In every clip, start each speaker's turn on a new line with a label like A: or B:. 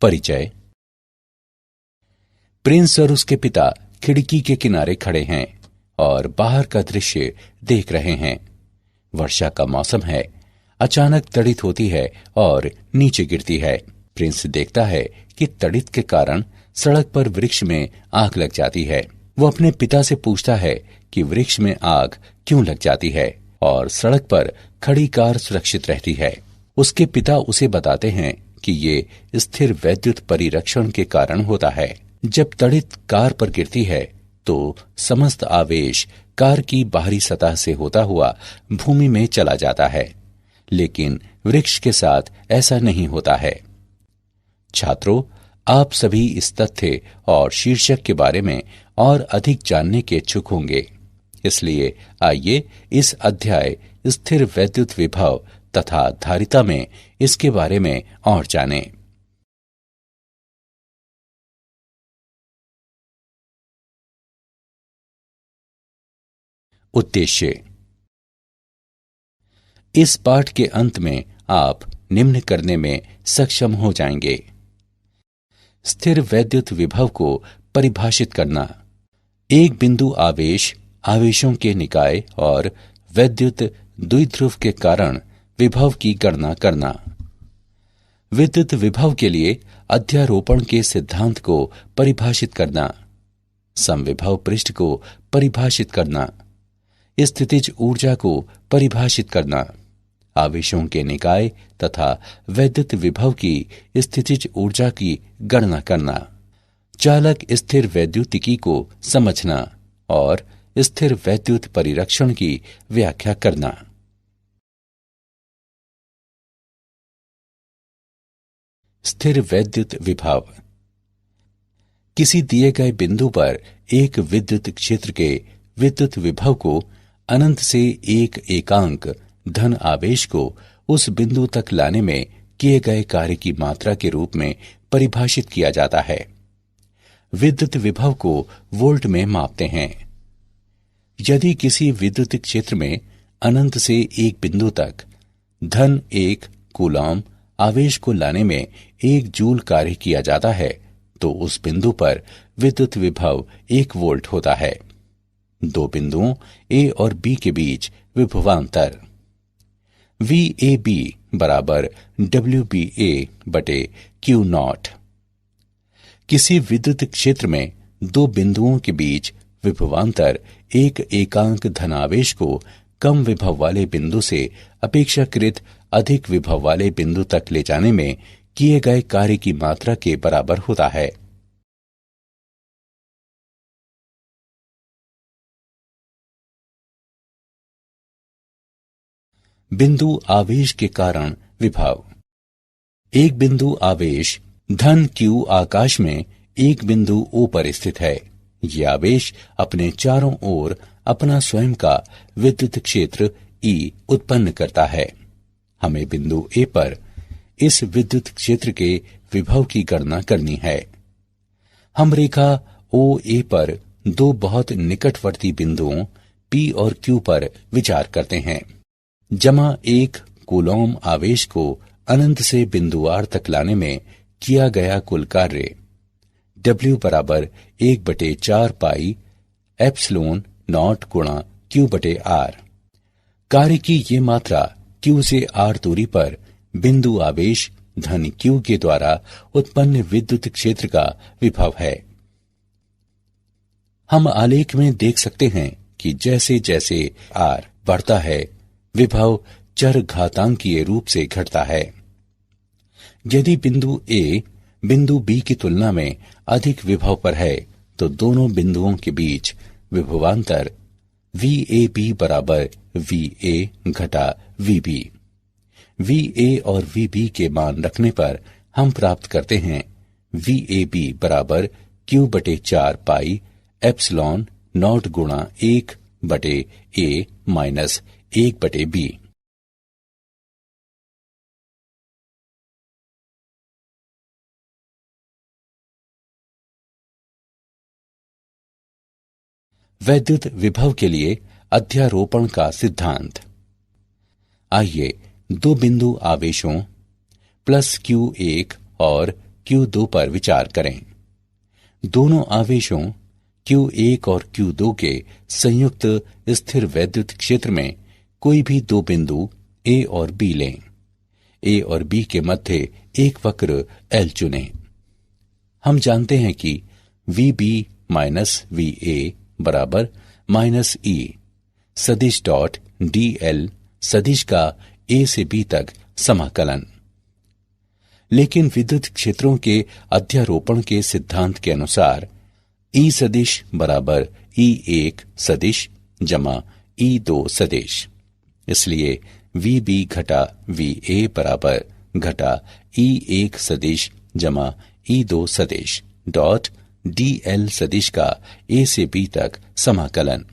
A: परिचय। प्रिंस और उसके पिता खिड़की के किनारे खड़े हैं और बाहर का दृश्य देख रहे हैं। वर्षा का मौसम है। अचानक तड़ित होती है और नीचे गिरती है। प्रिंस देखता है कि तड़ित के कारण सड़क पर वृक्ष में आग लग जाती है। वो अपने पिता से पूछता है कि वृक्ष में आग क्यों लग जाती है और सड़क पर खड़ी कार सुरक्षित रहती है। उसके पिता उसे बताते हैं कि ये स्थिर वैद्युत परिरक्षण के कारण होता है। जब तड़ित कार पर गिरती है तो समस्त आवेश कार की बाहरी सतह से होता हुआ भूमि में चला जाता है, लेकिन वृक्ष के साथ ऐसा नहीं होता है। छात्रों, आप सभी इस तथ्य और शीर्षक के बारे में और अधिक जानने के इच्छुक होंगे, इसलिए आइए इस अध्याय स्थिर वैद्युत विभव तथा धारिता में इसके बारे में और जानें। उद्देश्य। इस पाठ के अंत में आप निम्न करने में सक्षम हो जाएंगे। स्थिर वैद्युत विभव को परिभाषित करना। एक बिंदु आवेश, आवेशों के निकाय और वैद्युत द्विध्रुव के कारण विभव की गणना करना। विद्युत विभव के लिए अध्यारोपण के सिद्धांत को परिभाषित करना। समविभव पृष्ठ को परिभाषित करना। स्थितिज ऊर्जा को परिभाषित करना। आवेशों के निकाय तथा वैद्युत विभव की स्थितिज ऊर्जा की गणना करना। चालक स्थिर वैद्युतिकी को समझना और स्थिर वैद्युत परिरक्षण की व्याख्या करना। स्थिर वैद्युत विभव। किसी दिए गए बिंदु पर एक विद्युत क्षेत्र के विद्युत विभव को अनंत से एक एकांक धन आवेश को उस बिंदु तक लाने में किए गए कार्य की मात्रा के रूप में परिभाषित किया जाता है। विद्युत विभव को वोल्ट में मापते हैं। यदि किसी विद्युत क्षेत्र में अनंत से एक बिंदु तक धन 1 कूलॉम आवेश को लाने में 1 जूल कार्य किया जाता है, तो उस बिंदु पर विद्युत विभव 1 वोल्ट होता है। दो बिंदुओं ए और बी के बीच विभवांतर VAB बराबर WBA बटे Q0। किसी विद्युत क्षेत्र में दो बिंदुओं के बीच विभवांतर एक एकांक धनावेश को कम विभव वाले बिंदु से अपेक्षाकृत अधिक विभव वाले बिंदु तक ले जाने में किए गए कार्य की मात्रा के बराबर होता है। बिंदु आवेश के कारण विभव। एक बिंदु आवेश धन Q आकाश में एक बिंदु O पर स्थित है। ये आवेश अपने चारों ओर अपना स्वयं का विद्युत क्षेत्र E उत्पन्न करता है। हमें बिंदु A पर इस विद्युत क्षेत्र के विभव की गणना करनी है। हम रेखा OA पर दो बहुत निकटवर्ती बिंदुओं P और Q पर विचार करते हैं। जमा 1 कूलॉम आवेश को अनंत से बिंदु R तक लाने में किया गया कुल कार्य W बराबर 1/4 पाई एप्सिलॉन नॉट गुणा Q बटे R। कार्य की ये मात्रा Q से R दूरी पर बिंदु आवेश धन Q के द्वारा उत्पन्न विद्युत क्षेत्र का विभव है। हम आलेख में देख सकते हैं कि जैसे जैसे R बढ़ता है, विभव चर घातांकीय रूप से घटता है। यदि बिंदु A बिंदु B की तुलना में अधिक विभव पर है, तो दोनों बिंदुओं के बीच विभवांतर VAB बराबर VA घटा VB। VA और VB के मान रखने पर हम प्राप्त करते हैं VAB बराबर Q/4 पाई एप्सिलॉन नॉट गुणा 1/A माइनस 1/B। वैद्युत विभव के लिए अध्यारोपण का सिद्धांत। आइए दो बिंदु आवेशों +Q1 और Q2 पर विचार करें। दोनों आवेशों Q1 और Q2 के संयुक्त स्थिर वैद्युत क्षेत्र में कोई भी दो बिंदु A और B लें। A और B के मध्य एक वक्र L चुनें। हम जानते हैं कि VB माइनस VA बराबर माइनस E सदिश डॉट DL सदिश का A से B तक समाकलन। लेकिन विद्युत क्षेत्रों के अध्यारोपण के सिद्धांत के अनुसार E सदिश बराबर E1 सदिश जमा E2 सदिश, इसलिए VB घटा VA बराबर घटा E1 सदिश जमा E2 सदिश डॉट DL सदिश का A से B तक समाकलन।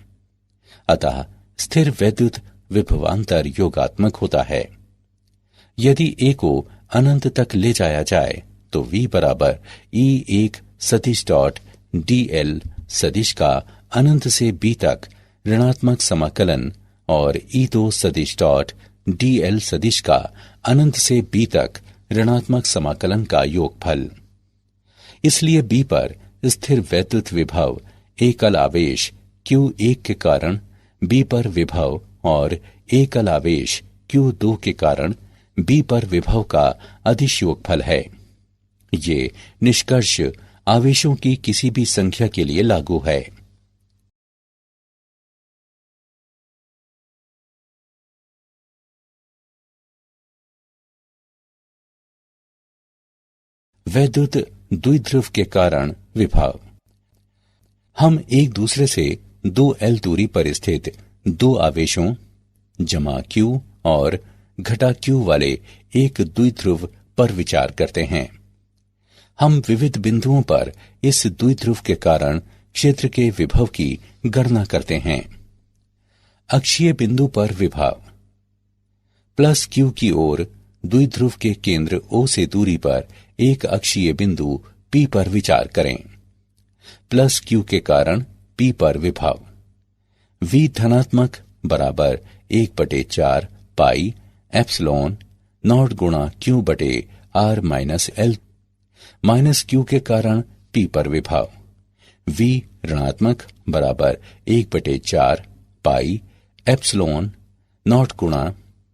A: अतः स्थिर वैद्युत विभवांतर योगात्मक होता है। यदि A को अनंत तक ले जाया जाए तो V बराबर E1 सदिश डॉट DL सदिश का अनंत से B तक ऋणात्मक समाकलन और E2 सदिश डॉट DL सदिश का अनंत से B तक ऋणात्मक समाकलन का योगफल। इसलिए B पर स्थिर वैद्युत विभव एकल आवेश Q1 के कारण B पर विभव और एकल आवेश Q2 के कारण B पर विभव का अदिश योगफल है। ये निष्कर्ष आवेशों की किसी भी संख्या के लिए लागू है। वैद्युत द्विध्रुव के कारण विभव। हम एक दूसरे से 2L दूरी पर स्थित दो आवेशों जमा Q और घटा Q वाले एक द्विध्रुव पर विचार करते हैं। हम विविध बिंदुओं पर इस द्विध्रुव के कारण क्षेत्र के विभव की गणना करते हैं। अक्षीय बिंदु पर विभव प्लस Q की ओर द्विध्रुव के केंद्र O से दूरी पर एक अक्षीय बिंदु P पर विचार करें। प्लस Q के कारण P पर विभव V धनात्मक बराबर 1/4 पाई एप्सिलॉन नॉट गुणा Q बटे R minus L minus Q के कारण P पर विभव V ऋणात्मक बराबर 1/4 पाई एप्सिलॉन नॉट गुणा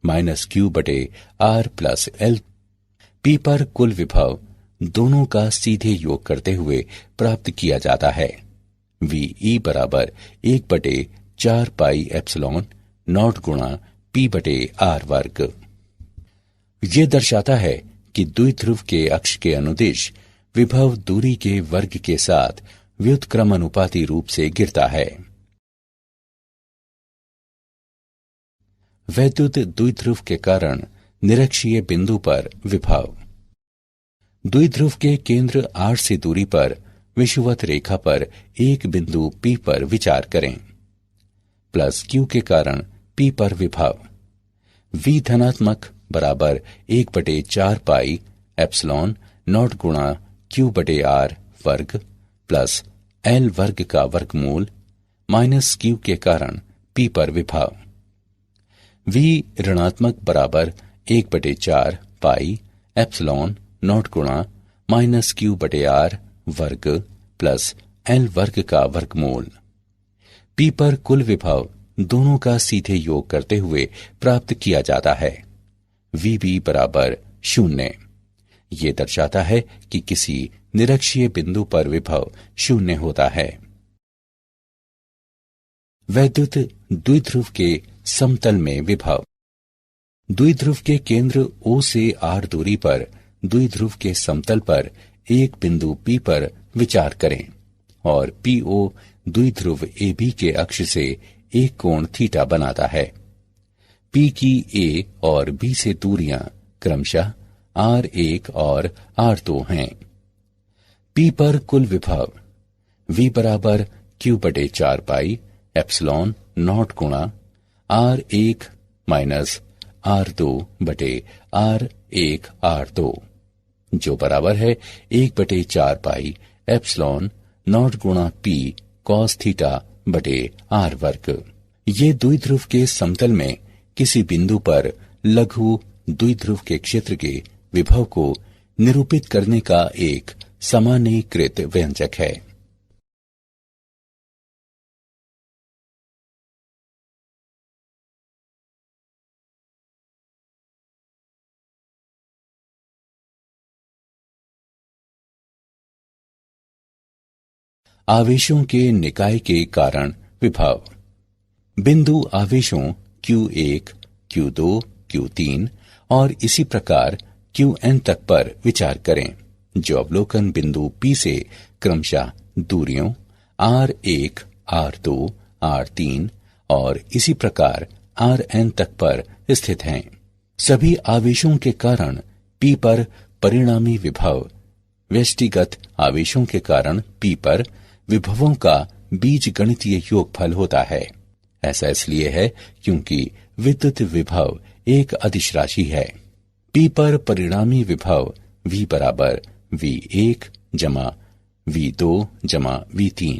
A: माइनस Q बटे R प्लस L। P पर कुल विभव दोनों का सीधे योग करते हुए प्राप्त किया जाता है। VE बराबर 1/4 पाई एप्सिलॉन नॉट गुणा P बटे R वर्ग। ये दर्शाता है कि द्विध्रुव के अक्ष के अनुदिश विभव दूरी के वर्ग के साथ व्युत्क्रमानुपाती रूप से गिरता है। वैद्युत द्विध्रुव के कारण निरक्षीय बिंदु पर विभव। द्विध्रुव के केंद्र R से दूरी पर विषुवत रेखा पर एक बिंदु P पर विचार करें। प्लस Q के कारण P पर विभव V धनात्मक बराबर 1/4 पाई एप्सिलॉन नॉट गुणा Q बटे R वर्ग प्लस L वर्ग का वर्गमूल माइनस Q के कारण P पर विभव V ऋणात्मक बराबर 1/4 पाई एप्सिलॉन नॉट गुणा माइनस Q बटे R वर्ग प्लस L वर्ग का वर्गमूल। P पर कुल विभव दोनों का सीधे योग करते हुए प्राप्त किया जाता है। VB बराबर 0। ये दर्शाता है कि किसी निरक्षीय बिंदु पर विभव 0 होता है। वैद्युत द्विध्रुव के समतल में विभव। द्विध्रुव के केंद्र O से R दूरी पर द्विध्रुव के समतल पर एक बिंदु P पर विचार करें और PO द्विध्रुव AB के अक्ष से एक कोण थीटा बनाता है। P की A और B से दूरियां क्रमशः R1 और R2 हैं। P पर कुल विभव V बराबर Q बटे 4 पाई एप्सिलॉन नॉट गुणा R1 माइनस R2 बटे R1 R2 जो बराबर है 1/4 पाई एप्सिलॉन नॉट गुणा P कॉस थीटा बटे R वर्ग। ये द्विध्रुव के समतल में किसी बिंदु पर लघु द्विध्रुव के क्षेत्र के विभव को निरूपित करने का एक सामान्यीकृत व्यंजक है। आवेशों के निकाय के कारण विभव। बिंदु आवेशों Q1, Q2, Q3 और इसी प्रकार Qn तक पर विचार करें, जो अवलोकन बिंदु P से क्रमशः दूरियों R1, R2, R3 और इसी प्रकार Rn तक पर स्थित हैं। सभी आवेशों के कारण P पर परिणामी विभव व्यष्टिगत आवेशों के कारण P पर विभवों का बीजगणितीय योगफल होता है। ऐसा इसलिए है क्योंकि विद्युत विभव एक अदिश राशि है। P पर परिणामी विभव V बराबर V1 जमा V2 जमा V3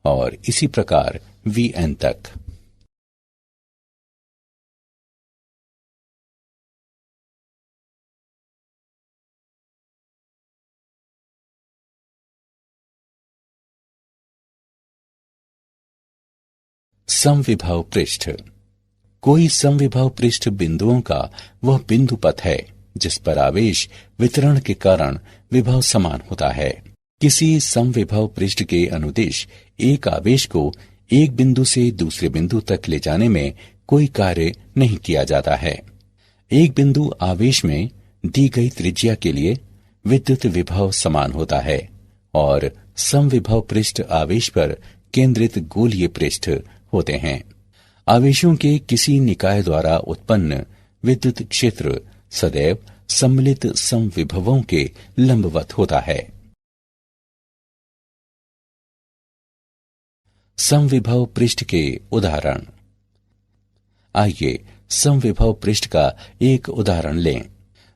A: और इसी प्रकार Vn तक। समविभव पृष्ठ। कोई समविभव पृष्ठ बिंदुओं का वह बिंदु पथ है जिस पर आवेश वितरण के कारण विभव समान होता है। किसी समविभव पृष्ठ के अनुदिश एक आवेश को एक बिंदु से दूसरे बिंदु तक ले जाने में कोई कार्य नहीं किया जाता है। एक बिंदु आवेश में दी गई त्रिज्या के लिए विद्युत विभव समान होता है और समविभव पृष्ठ आवेश पर केंद्रित गोलीय पृष्ठ होते हैं। आवेशों के किसी निकाय द्वारा उत्पन्न विद्युत क्षेत्र सदैव सम्मिलित समविभवों के लंबवत होता है। समविभव पृष्ठ के उदाहरण। आइए समविभव पृष्ठ का एक उदाहरण लें।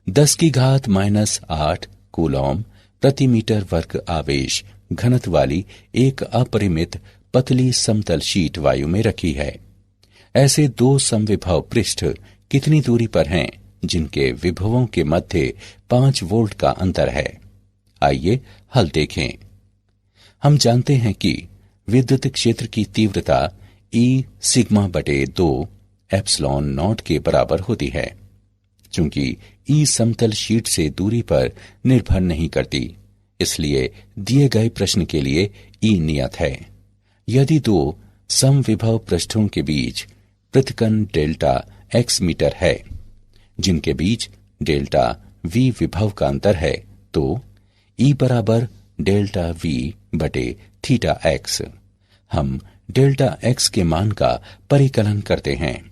A: 10⁻⁻8 कूलॉम प्रति मीटर वर्ग आवेश घनत्व वाली एक अपरिमित पतली समतल शीट वायु में रखी है। ऐसे दो समविभव पृष्ठ कितनी दूरी पर हैं जिनके विभवों के मध्य 5 वोल्ट का अंतर है? आइए हल देखें। हम जानते हैं कि विद्युत क्षेत्र की तीव्रता E सिग्मा बटे 2 एप्सिलॉन नॉट के बराबर होती है। चूंकि E समतल शीट से दूरी पर निर्भर नहीं करती, इसलिए दिए गए प्रश्न के लिए E नियत है। यदि दो समविभव पृष्ठों के बीच पृथक्कन डेल्टा x मीटर है, जिनके बीच डेल्टा v विभव का अंतर है, तो E बराबर डेल्टा v बटे थीटा x। हम डेल्टा x के मान का परिकलन करते हैं।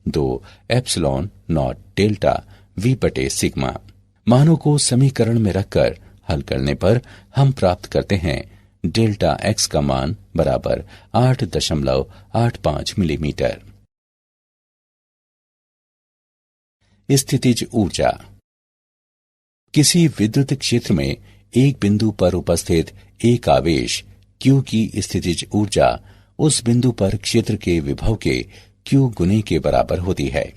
A: 2 एप्सिलॉन नॉट डेल्टा v बटे सिग्मा। मानों को समीकरण में रखकर हल करने पर हम प्राप्त करते हैं डेल्टा x का मान बराबर 8.85 मिलीमीटर। स्थितिज ऊर्जा। किसी विद्युत क्षेत्र में एक बिंदु पर उपस्थित एक आवेश Q की स्थितिज ऊर्जा उस बिंदु पर क्षेत्र के विभव के Q गुने के बराबर होती है।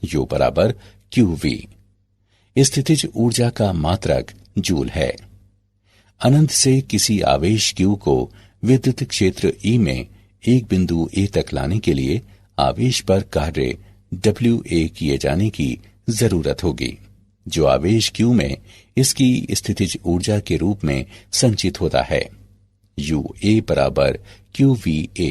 A: U बराबर QV। स्थितिज ऊर्जा का मात्रक जूल है। अनंत से किसी आवेश Q को विद्युत क्षेत्र E में एक बिंदु A तक लाने के लिए आवेश पर कार्य WA किए जाने की जरूरत होगी, जो आवेश Q में इसकी स्थितिज ऊर्जा के रूप में संचित होता है। UA बराबर QVA।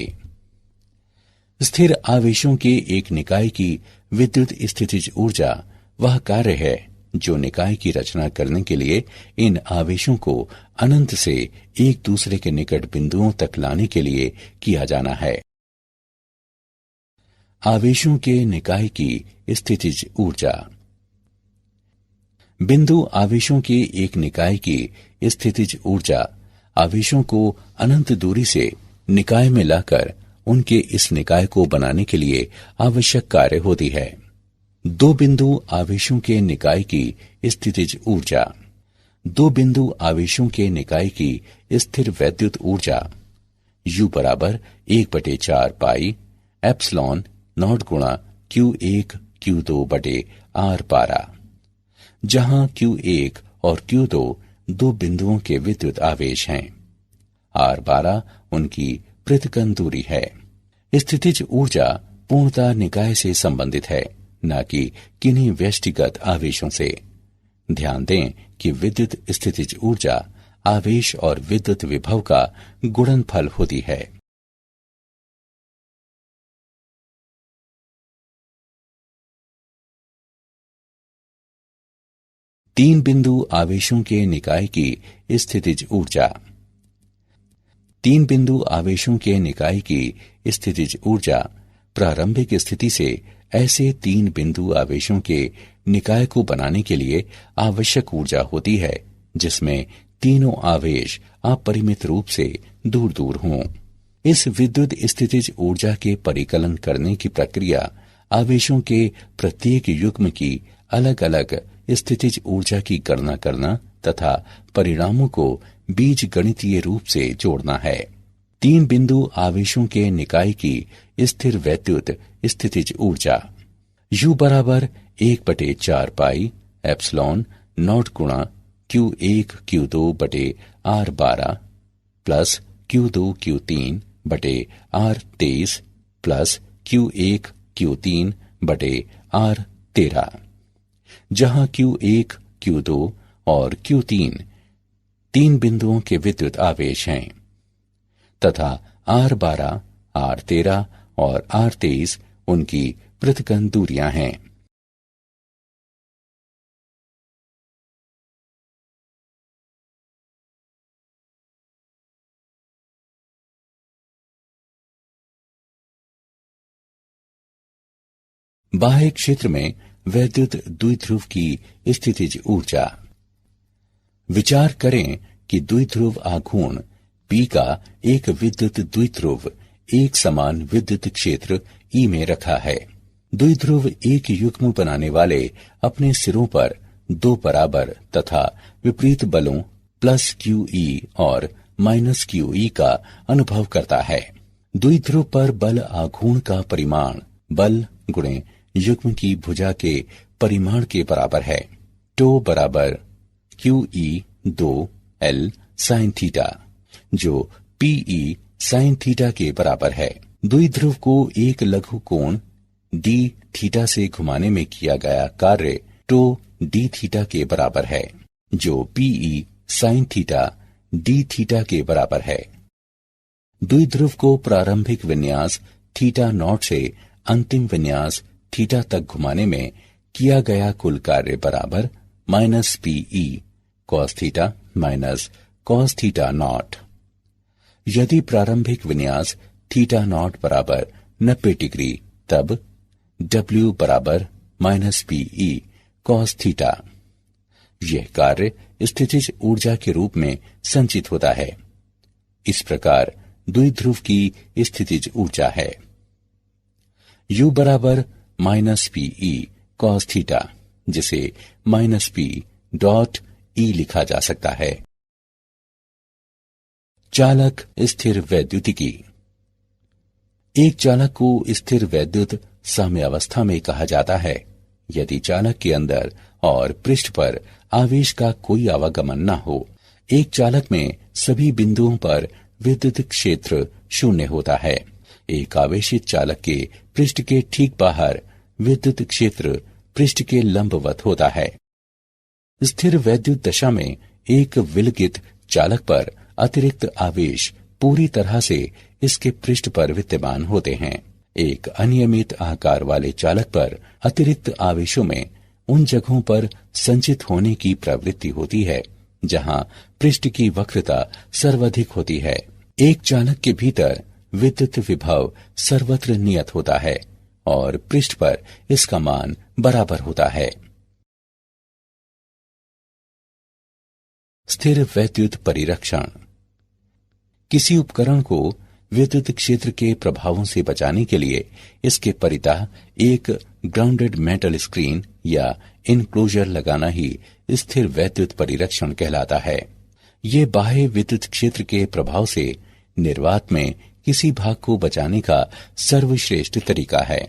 A: स्थिर आवेशों के एक निकाय की विद्युत स्थितिज ऊर्जा वह कार्य है जो निकाय की रचना करने के लिए इन आवेशों को अनंत से एक दूसरे के निकट बिंदुओं तक लाने के लिए किया जाना है। आवेशों के निकाय की स्थितिज ऊर्जा। बिंदु आवेशों के एक निकाय की स्थितिज ऊर्जा आवेशों को अनंत दूरी से निकाय में लाकर उनके इस निकाय को बनाने के लिए आवश्यक कार्य होती है। दो बिंदु आवेशों के निकाय की स्थितिज ऊर्जा। दो बिंदु आवेशों के निकाय की स्थिर वैद्युत ऊर्जा U बराबर 1/4 पाई एप्सिलॉन नॉट गुणा Q1 Q2 बटे R12, जहां Q1 और Q2 दो बिंदुओं के विद्युत आवेश हैं। R12 उनकी पृथक्करण दूरी है। स्थितिज ऊर्जा पूर्णतः निकाय से संबंधित है, न कि किन्हीं व्यष्टिगत आवेशों से। ध्यान दें कि विद्युत स्थितिज ऊर्जा आवेश और विद्युत विभव का गुणनफल होती है। तीन बिंदु आवेशों के निकाय की स्थितिज ऊर्जा। तीन बिंदु आवेशों के निकाय की स्थितिज ऊर्जा प्रारंभिक स्थिति से ऐसे तीन बिंदु आवेशों के निकाय को बनाने के लिए आवश्यक ऊर्जा होती है जिसमें तीनों आवेश अपरिमित रूप से दूर दूर हों। इस विद्युत स्थितिज ऊर्जा के परिकलन करने की प्रक्रिया आवेशों के प्रत्येक युग्म की अलग अलग स्थितिज ऊर्जा की गणना करना तथा परिणामों को बीज गणितीय रूप से जोड़ना है। तीन बिंदु आवेशों के निकाय की स्थिर वैद्युत स्थितिज ऊर्जा U बराबर 1/4 पाई एप्सिलॉन नॉट गुणा Q1 Q2 बटे R12 प्लस Q2 Q3 बटे R23 प्लस Q1 Q3 बटे R13, जहां Q1 Q2 और Q3 तीन बिंदुओं के विद्युत आवेश हैं तथा R12, R13 और R23 उनकी पृथक्करण दूरियां हैं। बाह्य क्षेत्र में वैद्युत द्विध्रुव की स्थितिज ऊर्जा। विचार करें कि द्विध्रुव आघूर्ण P का एक विद्युत द्विध्रुव एक समान विद्युत क्षेत्र E में रखा है। द्विध्रुव एक युग्म बनाने वाले अपने सिरों पर दो बराबर तथा विपरीत बलों प्लस QE और माइनस QE का अनुभव करता है। द्विध्रुव पर बल आघूर्ण का परिमाण बल गुणे युग्म की भुजा के परिमाण के बराबर है। टो बराबर QE2L sin थीटा, जो PE sin थीटा के बराबर है। द्विध्रुव को एक लघु कोण d थीटा से घुमाने में किया गया कार्य टो d थीटा के बराबर है, जो PE sin theta d theta के बराबर है। द्विध्रुव को प्रारंभिक विन्यास थीटा नॉट से अंतिम विन्यास थीटा तक घुमाने में किया गया कुल कार्य बराबर minus PE cos theta minus cos theta naught. यदि प्रारंभिक विन्यास थीटा नॉट बराबर 90 डिग्री, तब W बराबर माइनस PE cos थीटा। यह कार्य स्थितिज ऊर्जा के रूप में संचित होता है। इस प्रकार द्विध्रुव की स्थितिज ऊर्जा है। U बराबर माइनस PE cos थीटा, जिसे माइनस P डॉट E लिखा जा सकता है। चालक स्थिर वैद्युतिकी। एक चालक को स्थिर वैद्युत साम्यावस्था में कहा जाता है यदि चालक के अंदर और पृष्ठ पर आवेश का कोई आवागमन न हो। एक चालक में सभी बिंदुओं पर विद्युत क्षेत्र शून्य होता है। एक आवेशित चालक के पृष्ठ के ठीक बाहर विद्युत क्षेत्र पृष्ठ के लंबवत होता है। स्थिर वैद्युत दशा में एक विलगित चालक पर अतिरिक्त आवेश पूरी तरह से इसके पृष्ठ पर विद्यमान होते हैं। एक अनियमित आकार वाले चालक पर अतिरिक्त आवेशों में उन जगहों पर संचित होने की प्रवृत्ति होती है जहां पृष्ठ की वक्रता सर्वाधिक होती है। एक चालक के भीतर विद्युत विभव सर्वत्र नियत होता है और पृष्ठ पर इसका मान बराबर होता है। स्थिर वैद्युत परिरक्षण। किसी उपकरण को विद्युत क्षेत्र के प्रभावों से बचाने के लिए इसके परितः एक ग्राउंडेड मेटल स्क्रीन या इनक्लोजर लगाना ही स्थिर वैद्युत परिरक्षण कहलाता है। ये बाह्य विद्युत क्षेत्र के प्रभाव से निर्वात में किसी भाग को बचाने का सर्वश्रेष्ठ तरीका है।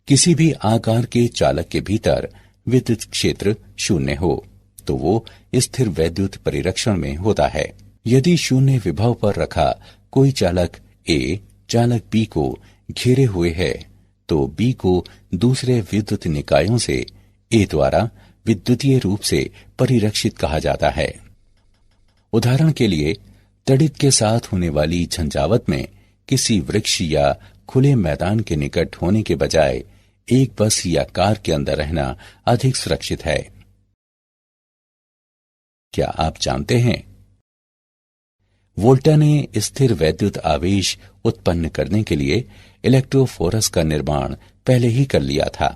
A: किसी भी आकार के चालक के भीतर विद्युत क्षेत्र शून्य हो तो वो स्थिर वैद्युत परिरक्षण में होता है। यदि शून्य विभव पर रखा कोई चालक ए चालक बी को घेरे हुए है तो बी को दूसरे विद्युत निकायों से ए द्वारा विद्युतीय रूप से परिरक्षित कहा जाता है। उदाहरण के लिए तड़ित के साथ होने वाली झंझावत में किसी वृक्ष या खुले मैदान के निकट होने के बजाय एक बस या कार के अंदर रहना अधिक सुरक्षित है। क्या आप जानते हैं वोल्टा ने स्थिर वैद्युत आवेश उत्पन्न करने के लिए इलेक्ट्रोफोरस का निर्माण पहले ही कर लिया था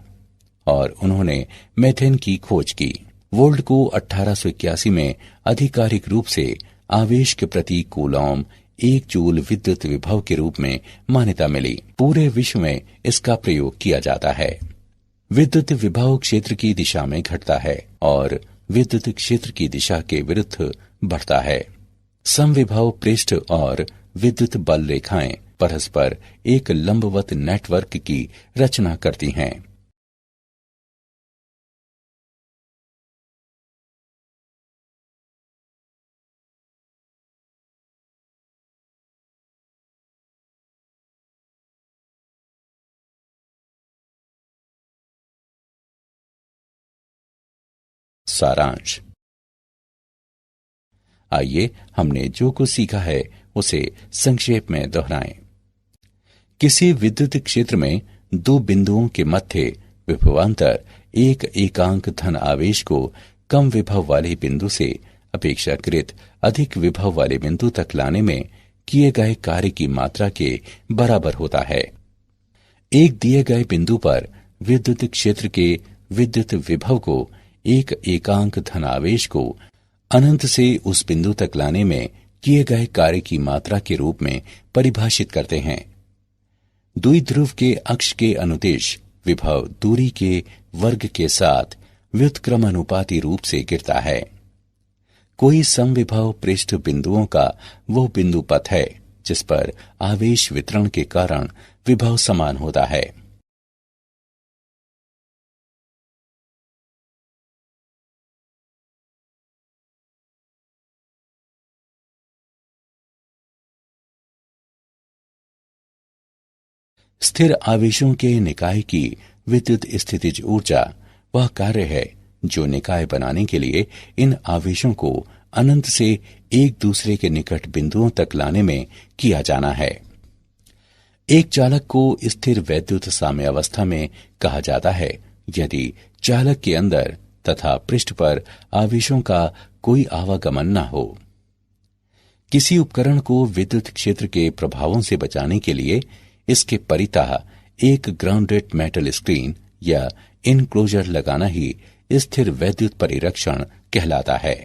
A: और उन्होंने मेथेन की खोज की। वोल्ट को 1881 में आधिकारिक रूप से आवेश के प्रति कूलॉम 1 जूल विद्युत विभव के रूप में मान्यता मिली। पूरे विश्व में इसका प्रयोग किया जाता है। विद्युत विभव क्षेत्र की दिशा में घटता है और विद्युत क्षेत्र की दिशा के विरुद्ध बढ़ता है। समविभव पृष्ठ और विद्युत बल रेखाएं परस्पर एक लंबवत नेटवर्क की रचना करती हैं। सारांश। आइए हमने जो कुछ सीखा है उसे संक्षेप में दोहराएं। किसी विद्युत क्षेत्र में दो बिंदुओं के मध्य विभवांतर एक एकांक धन आवेश को कम विभव वाले बिंदु से अपेक्षाकृत अधिक विभव वाले बिंदु तक लाने में किए गए कार्य की मात्रा के बराबर होता है। एक दिए गए बिंदु पर विद्युत क्षेत्र के विद्युत विभव को एक एकांक धन आवेश को अनंत से उस बिंदु तक लाने में किए गए कार्य की मात्रा के रूप में परिभाषित करते हैं। द्विध्रुव के अक्ष के अनुदिश विभव दूरी के वर्ग के साथ व्युत्क्रमानुपाती रूप से गिरता है। कोई समविभव पृष्ठ बिंदुओं का वो बिंदु पथ है जिस पर आवेश वितरण के कारण विभव समान होता है। स्थिर आवेशों के निकाय की विद्युत स्थितिज ऊर्जा वह कार्य है जो निकाय बनाने के लिए इन आवेशों को अनंत से एक दूसरे के निकट बिंदुओं तक लाने में किया जाना है। एक चालक को स्थिर वैद्युत साम्यावस्था में कहा जाता है यदि चालक के अंदर तथा पृष्ठ पर आवेशों का कोई आवागमन न हो। किसी उपकरण को विद्युत क्षेत्र के प्रभावों से बचाने के लिए इसके परितः एक ग्राउंडेड मेटल स्क्रीन या इनक्लोजर लगाना ही स्थिर वैद्युत परिरक्षण कहलाता है।